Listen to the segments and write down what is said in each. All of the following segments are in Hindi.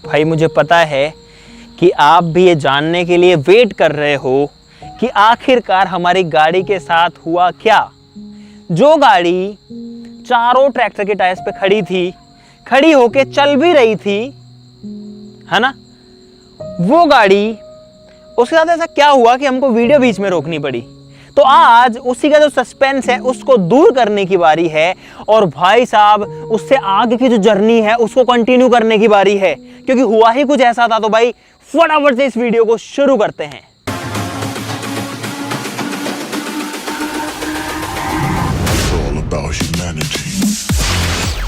भाई मुझे पता है कि आप भी ये जानने के लिए वेट कर रहे हो कि आखिरकार हमारी गाड़ी के साथ हुआ क्या। जो गाड़ी चारों ट्रैक्टर के टायर्स पे खड़ी थी, खड़ी होके चल भी रही थी, है ना, वो गाड़ी, उसके साथ ऐसा क्या हुआ कि हमको वीडियो बीच में रोकनी पड़ी। तो आज उसी का जो सस्पेंस है उसको दूर करने की बारी है और भाई साहब उससे आगे की जो जर्नी है उसको कंटिन्यू करने की बारी है, क्योंकि हुआ ही कुछ ऐसा था। तो भाई फटाफट से इस वीडियो को शुरू करते हैं।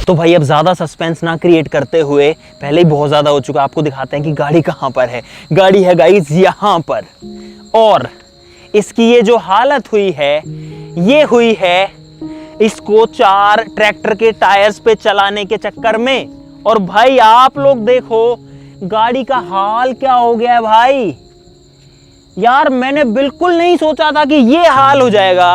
तो भाई अब ज्यादा सस्पेंस ना क्रिएट करते हुए, पहले ही बहुत ज्यादा हो चुका, आपको दिखाते हैं कि गाड़ी कहां पर है। गाड़ी है गाइस यहां पर, और इसकी ये जो हालत हुई है, ये हुई है इसको 4 ट्रैक्टर के टायर्स पे चलाने के चक्कर में। और भाई आप लोग देखो गाड़ी का हाल क्या हो गया है भाई। यार मैंने बिल्कुल नहीं सोचा था कि ये हाल हो जाएगा,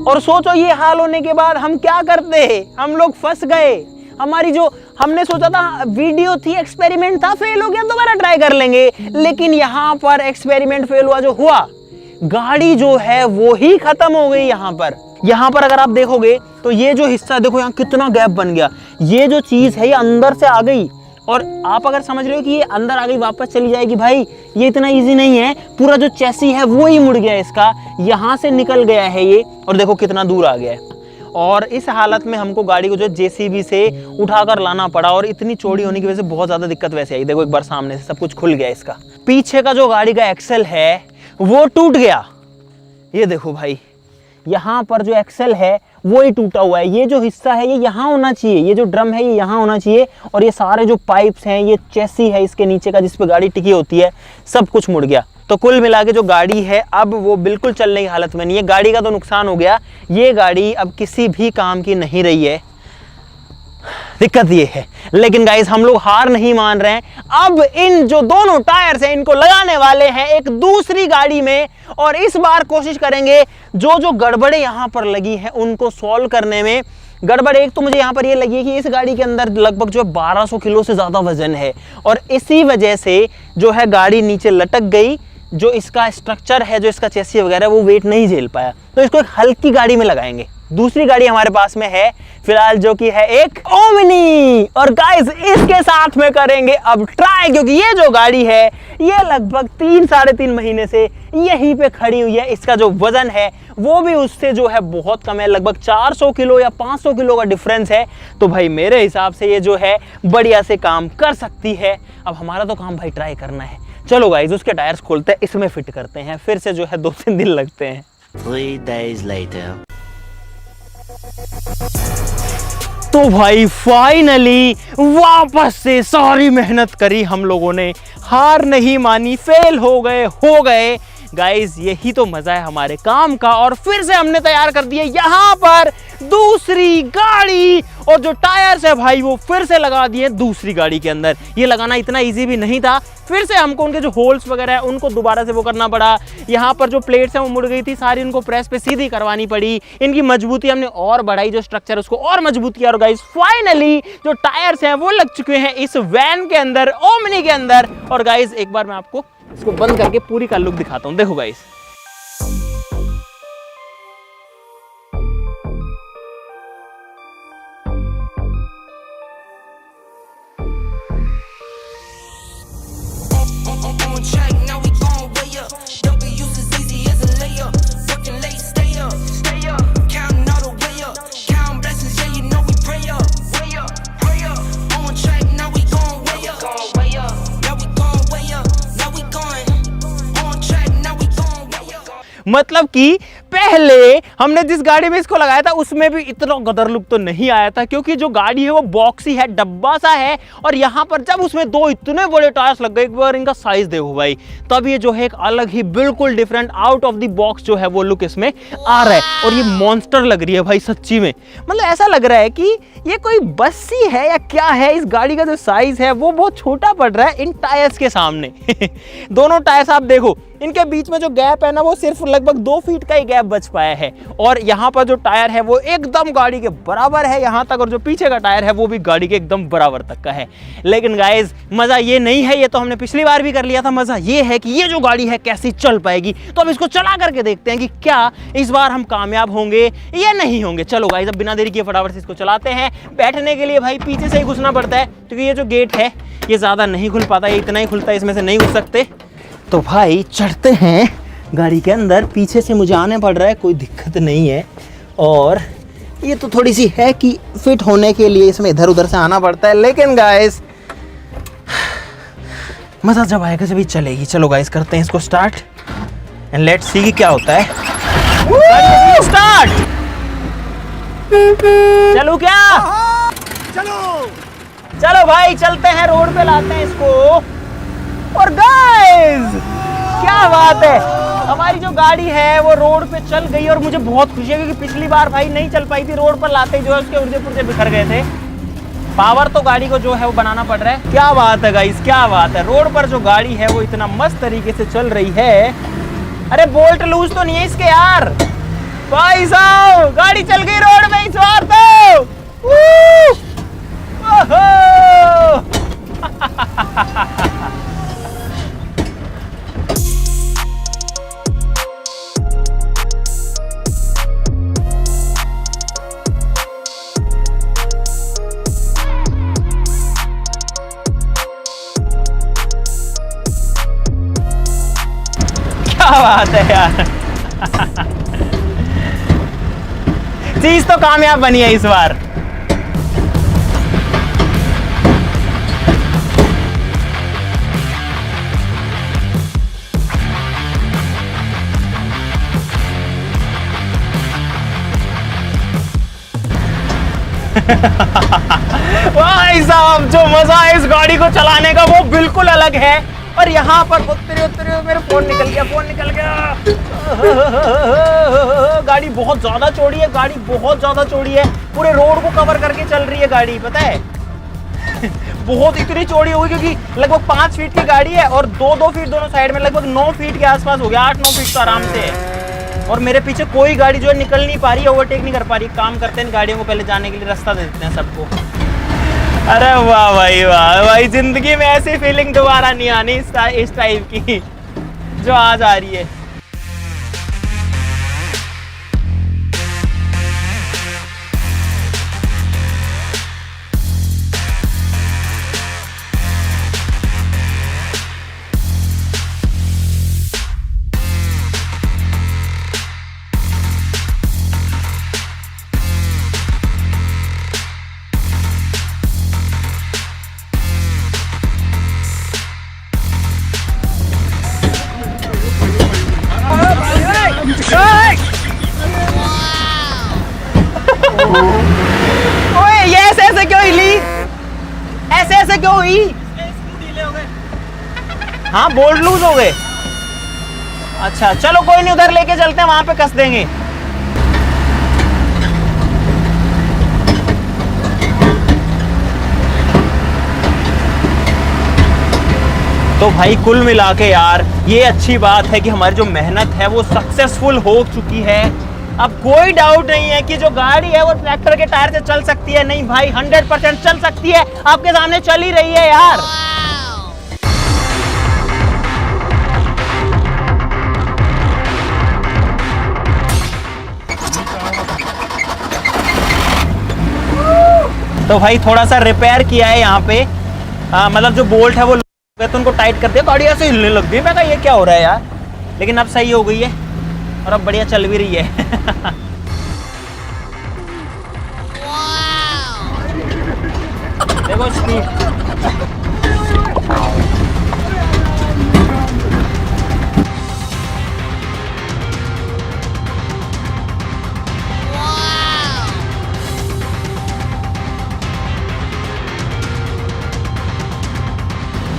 और सोचो ये हाल होने के बाद हम क्या करते, हम लोग फंस गए। हमारी जो हमने सोचा था वीडियो थी, एक्सपेरिमेंट था, फेल हो गया, दोबारा ट्राई कर लेंगे। लेकिन यहां पर एक्सपेरिमेंट फेल हुआ, जो हुआ गाड़ी जो है वो ही खत्म हो गई। यहां पर अगर आप देखोगे तो ये जो हिस्सा देखो, यहाँ कितना गैप बन गया। ये जो चीज है ये अंदर से आ गई, और आप अगर समझ रहे हो कि ये अंदर आ गई वापस चली जाएगी, भाई ये इतना इजी नहीं है। पूरा जो चेसी है वो ही मुड़ गया है, इसका यहां से निकल गया है ये, और देखो कितना दूर आ गया है। और इस हालत में हमको गाड़ी को जो जेसीबी से उठाकर लाना पड़ा, और इतनी चौड़ी होने की वजह से बहुत ज्यादा दिक्कत वैसे आई। देखो एक बार सामने से सब कुछ खुल गया इसका। पीछे का जो गाड़ी का एक्सेल है वो टूट गया। ये देखो भाई, यहाँ पर जो एक्सेल है वो ही टूटा हुआ है। ये जो हिस्सा है ये यहाँ होना चाहिए, ये जो ड्रम है ये यहाँ होना चाहिए, और ये सारे जो पाइप्स हैं, ये चेसी है इसके नीचे का जिस पे गाड़ी टिकी होती है, सब कुछ मुड़ गया। तो कुल मिला के जो गाड़ी है अब वो बिल्कुल चलने की हालत में नहीं है। गाड़ी का तो नुकसान हो गया, ये गाड़ी अब किसी भी काम की नहीं रही है। दिक्कत ये है, लेकिन गाइस हम लोग हार नहीं मान रहे हैं। अब इन जो दोनों टायर्स हैं इनको लगाने वाले हैं एक दूसरी गाड़ी में, और इस बार कोशिश करेंगे जो जो गड़बड़े यहाँ पर लगी हैं उनको सॉल्व करने में। गड़बड़ एक तो मुझे यहाँ पर ये लगी है कि इस गाड़ी के अंदर लगभग जो 1200 किलो से ज़्यादा वजन है, और इसी वजह से जो है गाड़ी नीचे लटक गई। जो इसका स्ट्रक्चर है, जो इसका चेसी वगैरह, वो वेट नहीं झेल पाया। तो इसको एक हल्की गाड़ी में लगाएंगे। दूसरी गाड़ी हमारे पास में है फिलहाल, जो कि है एक ओमनी, और गाइस इसके साथ में करेंगे अब ट्राई, क्योंकि ये जो गाड़ी है ये लगभग 3-3.5 महीने से यहीं पे खड़ी हुई है। इसका जो वजन है वो भी उससे जो है बहुत कम है, लगभग 400 किलो या 500 किलो का डिफरेंस है। तो भाई मेरे हिसाब से ये जो है बढ़िया से काम कर सकती है। अब हमारा तो काम भाई ट्राई करना है। चलो गाइस उसके टायर्स खोलते हैं, इसमें फिट करते हैं, फिर से जो है 2-3 दिन लगते हैं। 3 days later. तो भाई फाइनली वापस से सारी मेहनत करी हम लोगों ने, हार नहीं मानी, फेल हो गए गाइस। यही तो मजा है हमारे काम का। और फिर से हमने तैयार कर दिया यहाँ पर दूसरी गाड़ी, और जो टायर्स है भाई वो फिर से लगा दिए दूसरी गाड़ी के अंदर। ये लगाना इतना इजी भी नहीं था, फिर से हमको उनके जो होल्स वगैरह है उनको दोबारा से वो करना पड़ा। यहाँ पर जो प्लेट्स हैं वो मुड़ गई थी सारी, उनको प्रेस पे सीधी करवानी पड़ी। इनकी मजबूती हमने और बढ़ाई, जो स्ट्रक्चर उसको और मजबूत किया। और गाइस फाइनली जो टायर्स हैं वो लग चुके हैं इस वैन के अंदर, ओमनी के अंदर। और गाइस एक बार मैं आपको इसको बंद करके पूरी का लुक दिखाता हूँ। देखो गाइस, मतलब कि पहले हमने जिस गाड़ी में इसको लगाया था उसमें भी इतना गदर लुक तो नहीं आया था, क्योंकि जो गाड़ी है वो बॉक्सी है, डब्बा सा है। और यहाँ पर जब उसमें 2 इतने बड़े टायर्स लग गए, एक बार इनका साइज देखो भाई, तब ये जो है एक अलग ही बिल्कुल different out of the box जो है वो लुक इसमें आ रहा है। और ये मॉन्स्टर लग रही है भाई सच्ची में, मतलब ऐसा लग रहा है कि ये कोई बस सी है या क्या है। इस गाड़ी का जो साइज है वो बहुत छोटा पड़ रहा है इन टायर्स के सामने। दोनों टायर्स आप देखो, इनके बीच में जो गैप है ना वो सिर्फ लगभग 2 फीट का ही गैप बच पाया है। और यहाँ पर जो टायर है वो एकदम गाड़ी के बराबर है यहाँ तक, और जो पीछे का टायर है वो भी गाड़ी के एकदम बराबर तक का है। लेकिन गाइज मजा ये नहीं है, ये तो हमने पिछली बार भी कर लिया था, मजा ये है कि ये जो गाड़ी है कैसी चल पाएगी। तो अब इसको चला करके देखते हैं कि क्या इस बार हम कामयाब होंगे या नहीं होंगे। चलो गाइज अब बिना देरी किए फटाफट से इसको चलाते हैं। बैठने के लिए भाई पीछे से ही घुसना पड़ता है क्योंकि ये जो गेट है ये ज्यादा नहीं खुल पाता, ये इतना ही खुलता है, इसमें से नहीं घुस सकते। तो भाई चढ़ते हैं गाड़ी के अंदर। पीछे से मुझे आने पड़ रहा है, कोई दिक्कत नहीं है। और ये तो थोड़ी सी है कि फिट होने के लिए इसमें इधर उधर से आना पड़ता है, लेकिन गाइस मजा जब आएगा जब ये चलेगी। चलो गाइस करते हैं इसको स्टार्ट एंड लेट्स सी कि क्या होता है। स्टार्ट। चलो क्या? चलो भाई चलते हैं, रोड पे लाते हैं इसको। और गाइस क्या बात है, हमारी जो गाड़ी है वो रोड पे चल गई और मुझे बहुत खुशी है क्योंकि पिछली बार भाई नहीं चल पाई थी। रोड पर लाते ही जो है उसके उर्जे पुर्जे बिखर गए थे। पावर तो गाड़ी को जो है वो बनाना पड़ रहा है। क्या बात है गाइस, क्या बात है, रोड पर जो गाड़ी है वो इतना मस्त तरीके से चल रही है। अरे बोल्ट लूज तो नहीं है इसके यार। भाई साहब गाड़ी चल गई रोड में इस बार तो। क्या बात है यार। चीज तो कामयाब बनी है इस बार। भाई साहब जो मजा है इस गाड़ी को चलाने का वो बिल्कुल अलग है। और यहाँ पर उतरे मेरा फोन निकल गया। गाड़ी बहुत ज्यादा चौड़ी है, गाड़ी बहुत ज्यादा चौड़ी है, पूरे रोड को कवर करके चल रही है गाड़ी, पता है। बहुत इतनी चौड़ी होगी क्योंकि लगभग 5 फीट की गाड़ी है और 2-2 फीट दोनों साइड में, लगभग 9 फीट के आसपास हो गया, 8-9 फीट तो आराम से है। और मेरे पीछे कोई गाड़ी जो है निकल नहीं पा रही है, ओवरटेक नहीं कर पा रही। काम करते हैं गाड़ियों को पहले जाने के लिए रास्ता दे देते हैं सबको। अरे वाह भाई वाह भाई, जिंदगी में ऐसी फीलिंग दोबारा नहीं आनी इस टाइप की जो आज आ रही है। ओए ये ऐसे क्यों हिली, ऐसे क्यों हुई? हाँ बोल्ट लूज हो गए। अच्छा चलो कोई नहीं, उधर लेके चलते हैं, वहां पे कस देंगे। तो भाई कुल मिला के यार ये अच्छी बात है कि हमारी जो मेहनत है वो सक्सेसफुल हो चुकी है। अब कोई डाउट नहीं है कि जो गाड़ी है वो ट्रैक्टर के टायर से चल सकती है। नहीं भाई 100% चल सकती है, आपके सामने चल ही रही है यार। तो भाई थोड़ा सा रिपेयर किया है यहाँ पे, मतलब जो बोल्ट है वो तो उनको टाइट कर दिया, गाड़ी ऐसे हिलने लग गई। मैं कहा ये क्या हो रहा है यार, लेकिन अब सही हो गई है और अब बढ़िया चल भी रही है। देखो स्पीड।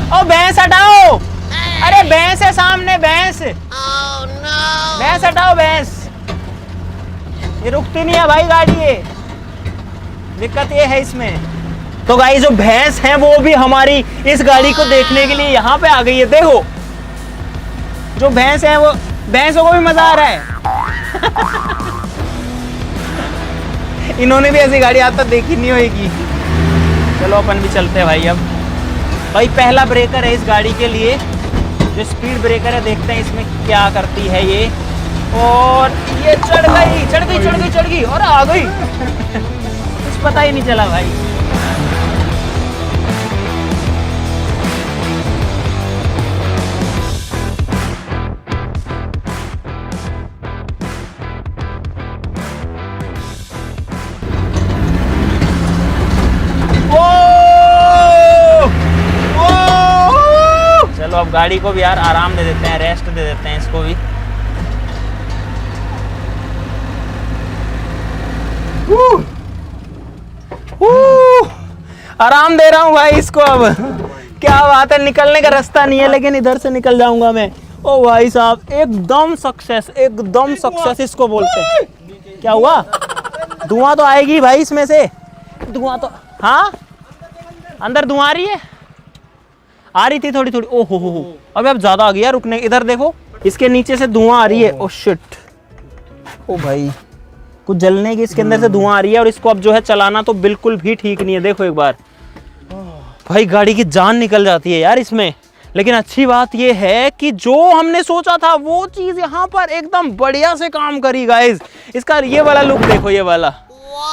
ओ भैंस हटाओ, अरे भैंस है सामने, भैंस। भैंस हटाओ, भैंस। ये रुकती नहीं है भाई गाड़ी, ये दिक्कत ये है इसमें। तो गाइस जो भैंस है वो भी हमारी इस गाड़ी को देखने के लिए यहाँ पे आ गई है। देखो जो भैंस है वो भैंसों को भी मजा आ रहा है। इन्होंने भी ऐसी गाड़ी आज तक देखी नहीं होगी। चलो अपन भी चलते हैं भाई। अब भाई पहला ब्रेकर है इस गाड़ी के लिए, जो स्पीड ब्रेकर है। देखते हैं इसमें क्या करती है ये। और ये चढ़ गई और आ गई। कुछ पता ही नहीं चला भाई। चलो अब गाड़ी को भी यार आराम दे देते हैं, रेस्ट दे देते हैं इसको भी। आराम दे रहा हूँ भाई इसको। अब क्या बात है, निकलने का रास्ता नहीं है लेकिन इधर से निकल जाऊंगा मैं। ओ भाई साहब, एकदम सक्सेस इसको बोलते हैं। क्या हुआ? धुआं तो आएगी भाई इसमें से। धुआं तो हाँ, अंदर धुआं आ रही है। आ रही थी थोड़ी थोड़ी। ओहो हो, अबे अब ज्यादा आ गया। रुकने, इधर देखो, इसके नीचे से धुआं आ रही है। ओ शिट, ओ भाई कुछ जलने की इसके अंदर से धुआं आ रही है। और इसको अब जो है चलाना तो बिल्कुल भी ठीक नहीं है। देखो एक बार भाई, गाड़ी की जान निकल जाती है यार इसमें। लेकिन अच्छी बात ये है कि जो हमने सोचा था वो चीज यहाँ पर एकदम बढ़िया से काम करी गाइस। इसका ये वाला लुक देखो, ये वाला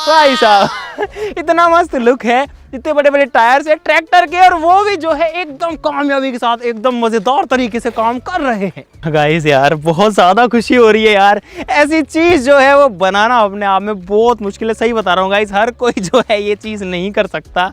भाई साहब इतना मस्त लुक है। इतने बड़े बड़े टायर्स है ट्रैक्टर के, और वो भी जो है एकदम कामयाबी के साथ एकदम मजेदार तरीके से काम कर रहे हैं गाइस। यार बहुत ज्यादा खुशी हो रही है यार। ऐसी चीज जो है वो बनाना अपने आप में बहुत मुश्किल है। सही बता रहा हूँ गाइस, हर कोई जो है ये चीज नहीं कर सकता।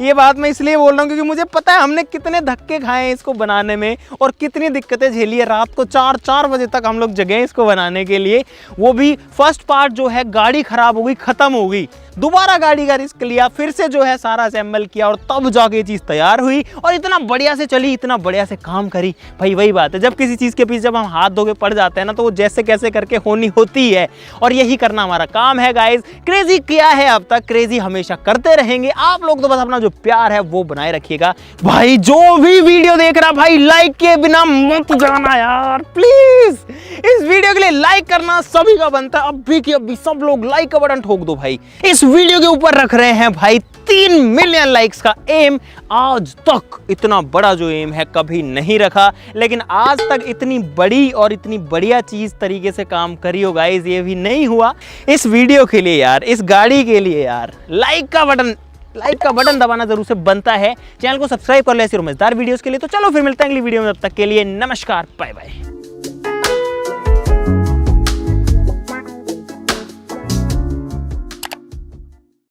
ये बात मैं इसलिए बोल रहा हूँ क्योंकि मुझे पता है हमने कितने धक्के खाए हैं इसको बनाने में, और कितनी दिक्कतें झेली है। रात को 4 बजे तक हम लोग जगे इसको बनाने के लिए। वो भी फर्स्ट पार्ट जो है गाड़ी खराब हो गई, खत्म हो गई। दोबारा गाड़ी का रिस्क लिया, फिर से जो है सारा असेंबल किया, और तब जाके ये चीज़ तैयार हुई और इतना बढ़िया से चली, इतना बढ़िया से काम करी। भाई वही बात है, जब किसी चीज़ के पीछे जब हम हाथ धो के पड़ जाते हैं ना, तो वो जैसे कैसे करके होनी होती है। और यही करना हमारा काम है गाइज। क्रेजी किया है अब तक, क्रेजी हमेशा करते रहेंगे। आप लोग तो बस अपना जो प्यार है वो बनाए रखिएगा भाई। जो भी वीडियो देख रहा भाई, लाइक के बिना मत जाना यार प्लीज। इस वीडियो के लिए लाइक करना सभी का बनता है। अभी की अभी सब लोग लाइक का बटन ठोक दो भाई। इस वीडियो के ऊपर रख रहे हैं भाई 3 मिलियन लाइक्स का एम। आज तक इतना बड़ा जो एम है कभी नहीं रखा, लेकिन आज तक इतनी बड़ी और इतनी बढ़िया चीज तरीके से काम करी हो गाइस, ये भी नहीं हुआ। इस वीडियो के लिए यार, इस गाड़ी के लिए यार, लाइक का बटन दबाना जरूर से बनता है। चैनल को सब्सक्राइब कर ले ऐसी मजेदार वीडियोस के लिए। तो चलो फिर मिलते हैं अगली वीडियो में, तब तक के लिए नमस्कार, बाय बाय।